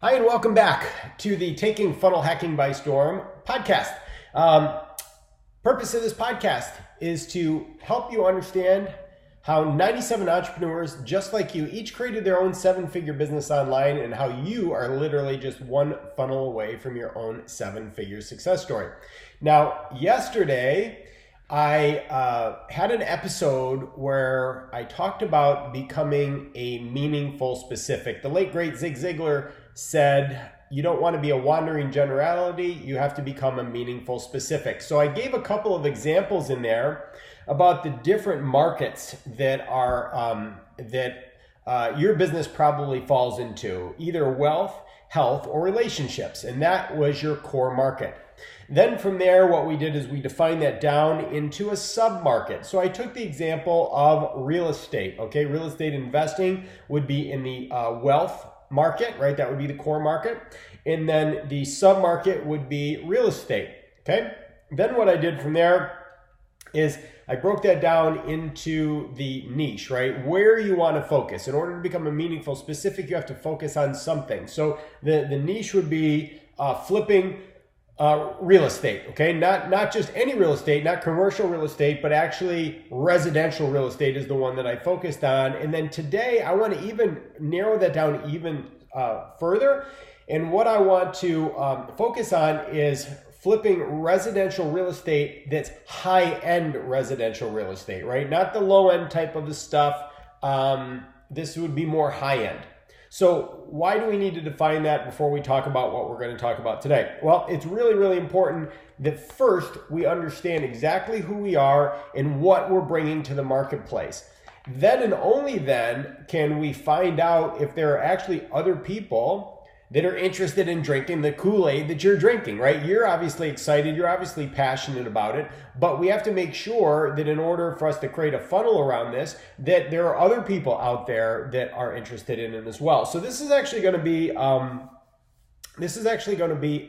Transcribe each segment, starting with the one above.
Hi, and welcome back to the Taking Funnel Hacking by Storm podcast. Purpose of this podcast is to help you understand how 97 entrepreneurs just like you each created their own seven-figure business online, and how you are literally just one funnel away from your own seven-figure success story. Now, yesterday, I had an episode where I talked about becoming a meaningful specific. The late, great Zig Ziglar said, you don't want to be a wandering generality, you have to become a meaningful specific. So I gave a couple of examples in there about the different markets that are your business probably falls into, either wealth, health, or relationships, and that was your core market. Then from there, what we did is we defined that down into a sub-market. So I took the example of real estate. Okay, real estate investing would be in the wealth market, right? That would be the core market. And then the sub-market would be real estate, okay? Then what I did from there is I broke that down into the niche, right? Where you want to focus. In order to become a meaningful specific, you have to focus on something. So the niche would be flipping real estate, okay? Not just any real estate, not commercial real estate, but actually residential real estate is the one that I focused on. And then today I want to even narrow that down even further. And what I want to focus on is flipping residential real estate that's high-end residential real estate, right? Not the low-end type of the stuff. This would be more high-end. So why do we need to define that before we talk about what we're going to talk about today? Well, it's really, really important that first we understand exactly who we are and what we're bringing to the marketplace. Then and only then can we find out if there are actually other people that are interested in drinking the Kool-Aid that you're drinking, right? You're obviously excited, you're obviously passionate about it, but we have to make sure that in order for us to create a funnel around this, that there are other people out there that are interested in it as well. So this is actually going to be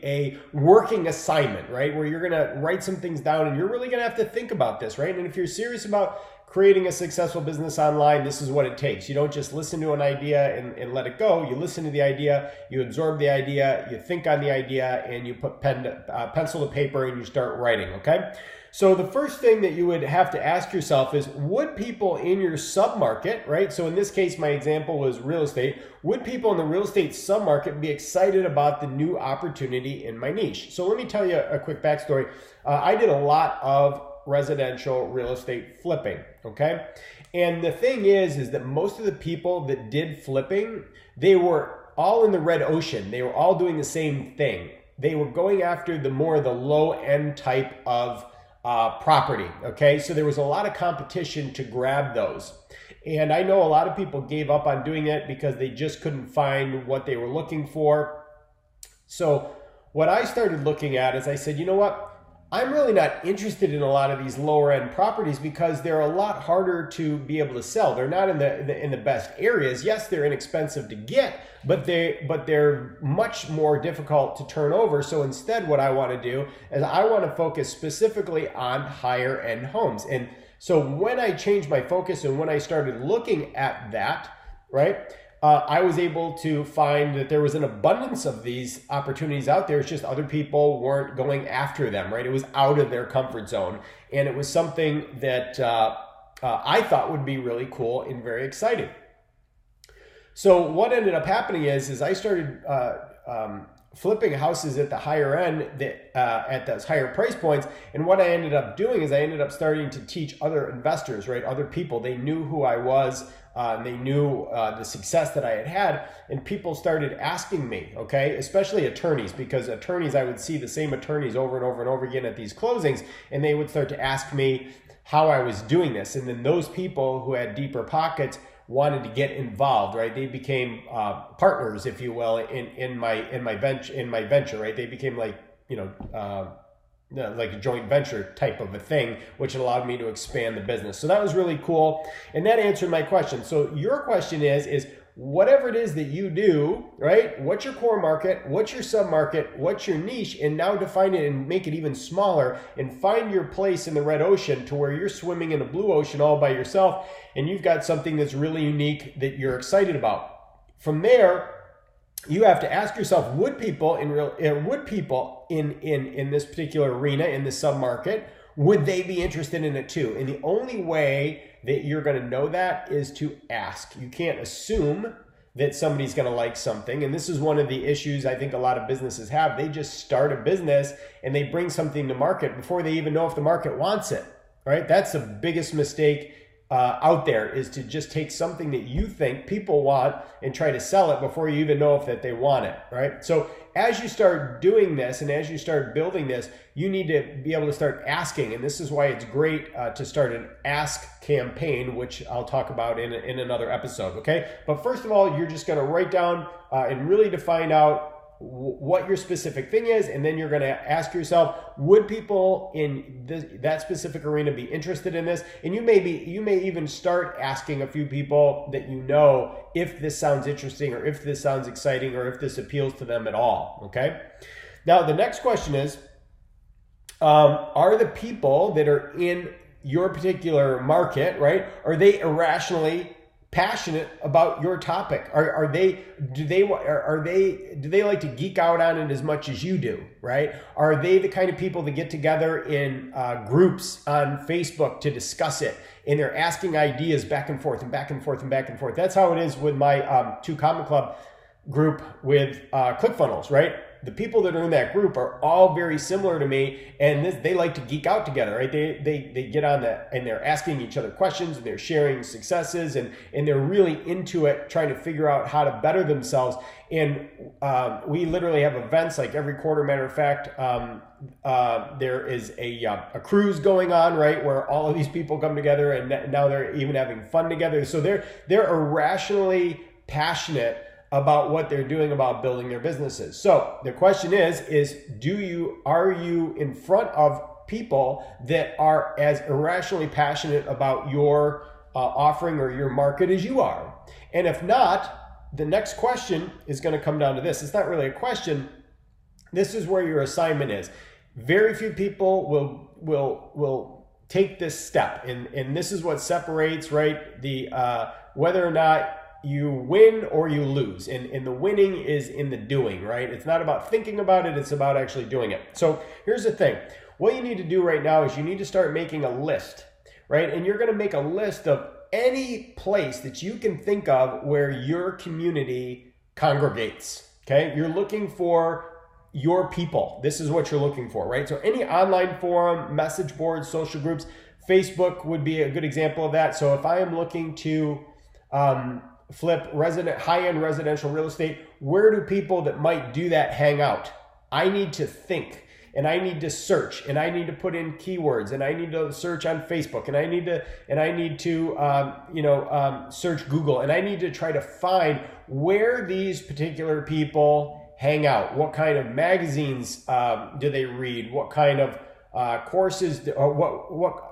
a working assignment, right? Where you're going to write some things down and you're really going to have to think about this, right? And if you're serious about creating a successful business online, this is what it takes. You don't just listen to an idea and let it go. You listen to the idea, you absorb the idea, you think on the idea, and you put pencil to paper and you start writing, okay? So the first thing that you would have to ask yourself is, would people in your sub-market, right? So in this case, my example was real estate. Would people in the real estate sub-market be excited about the new opportunity in my niche? So let me tell you a quick backstory. I did a lot of residential real estate flipping, okay? And the thing is that most of the people that did flipping, they were all in the red ocean. They were all doing the same thing. They were going after the low end type of property, okay? So there was a lot of competition to grab those. And I know a lot of people gave up on doing it because they just couldn't find what they were looking for. So what I started looking at is I said, you know what? I'm really not interested in a lot of these lower end properties because they're a lot harder to be able to sell. They're not in the best areas. Yes, they're inexpensive to get, but they're much more difficult to turn over. So instead, what I want to do is I want to focus specifically on higher end homes. And so when I changed my focus and when I started looking at that, right, I was able to find that there was an abundance of these opportunities out there. It's just other people weren't going after them, right? It was out of their comfort zone. And it was something that I thought would be really cool and very exciting. So what ended up happening is I started flipping houses at the higher end, at those higher price points. And what I ended up doing is I ended up starting to teach other investors, right? Other people. They knew who I was. They knew the success that I had had, and people started asking me, okay, especially attorneys, because attorneys, I would see the same attorneys over and over and over again at these closings, and they would start to ask me how I was doing this. And then those people who had deeper pockets wanted to get involved, right? They became partners, if you will, in my venture, right? They became like, like a joint venture type of a thing, which allowed me to expand the business. So that was really cool. And that answered my question. So your question is whatever it is that you do, right? What's your core market? What's your sub-market? What's your niche? And now define it and make it even smaller and find your place in the red ocean to where you're swimming in a blue ocean all by yourself and you've got something that's really unique that you're excited about. From there, you have to ask yourself, would people in this particular arena, in this submarket, would they be interested in it too? And the only way that you're going to know that is to ask. You can't assume that somebody's going to like something. And this is one of the issues I think a lot of businesses have. They just start a business and they bring something to market before they even know if the market wants it, right? That's the biggest mistake out there, is to just take something that you think people want and try to sell it before you even know if that they want it, right? So as you start doing this and as you start building this, you need to be able to start asking. And this is why it's great to start an ask campaign, which I'll talk about in another episode, okay? But first of all, you're just gonna write down and really define out what your specific thing is, and then you're going to ask yourself, would people in that specific arena be interested in this? And you may even start asking a few people that you know if this sounds interesting, or if this sounds exciting, or if this appeals to them at all. Okay. Now the next question is, are the people that are in your particular market, right, are they irrationally passionate about your topic? Do they like to geek out on it as much as you do, right? Are they the kind of people that get together in groups on Facebook to discuss it, and they're asking ideas back and forth and back and forth and back and forth? That's how it is with my 2 Comma Club group with ClickFunnels, right? The people that are in that group are all very similar to me, and they like to geek out together, right? They get on that, and they're asking each other questions, and they're sharing successes, and they're really into it, trying to figure out how to better themselves. And we literally have events like every quarter. Matter of fact, there is a cruise going on, right, where all of these people come together, and now they're even having fun together. So they're irrationally passionate about what they're doing about building their businesses. So the question is are you in front of people that are as irrationally passionate about your offering or your market as you are? And if not, the next question is going to come down to this. It's not really a question. This is where your assignment is. Very few people will take this step, and this is what separates, right, the whether or not you win or you lose. And the winning is in the doing, right? It's not about thinking about it, it's about actually doing it. So here's the thing. What you need to do right now is you need to start making a list, right? And you're gonna make a list of any place that you can think of where your community congregates, okay? You're looking for your people. This is what you're looking for, right? So any online forum, message boards, social groups, Facebook would be a good example of that. So if I am looking to flip high-end residential real estate, where do people that might do that hang out? I need to think, and I need to search, and I need to put in keywords, and I need to search on Facebook, and I need to search Google, and I need to try to find where these particular people hang out. What kind of magazines do they read? What kind of courses, or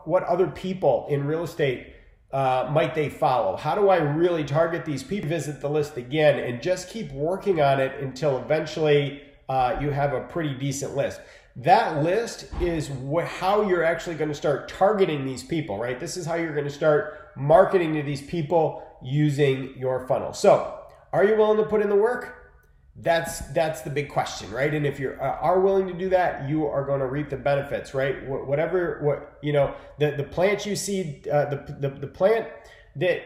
what other people in real estate might they follow? How do I really target these people? Visit the list again and just keep working on it until eventually you have a pretty decent list. That list is how you're actually going to start targeting these people, right? This is how you're going to start marketing to these people using your funnel. So are you willing to put in the work? That's the big question, right? And if you are willing to do that, you are going to reap the benefits, right? The plant you see, the plant that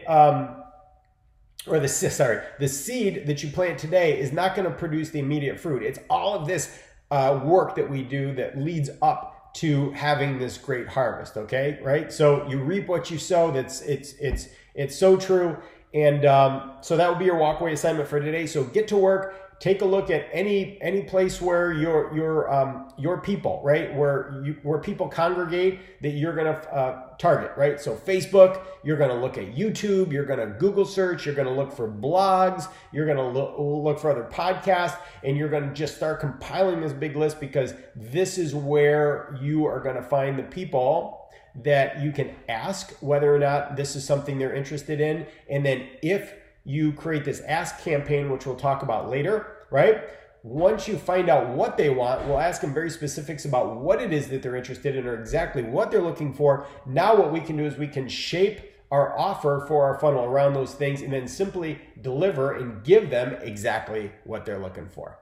the seed that you plant today is not going to produce the immediate fruit. It's all of this work that we do that leads up to having this great harvest. Okay, right? So you reap what you sow. It's so true. And so that will be your walkaway assignment for today. So get to work. Take a look at any place where your people, right, where people congregate, that you're gonna target, right? So Facebook, you're gonna look at YouTube, you're gonna Google search, you're gonna look for blogs, you're gonna look for other podcasts, and you're gonna just start compiling this big list, because this is where you are gonna find the people that you can ask whether or not this is something they're interested in. And then if you create this ask campaign, which we'll talk about later, right? Once you find out what they want, we'll ask them very specifics about what it is that they're interested in or exactly what they're looking for. Now what we can do is we can shape our offer for our funnel around those things, and then simply deliver and give them exactly what they're looking for.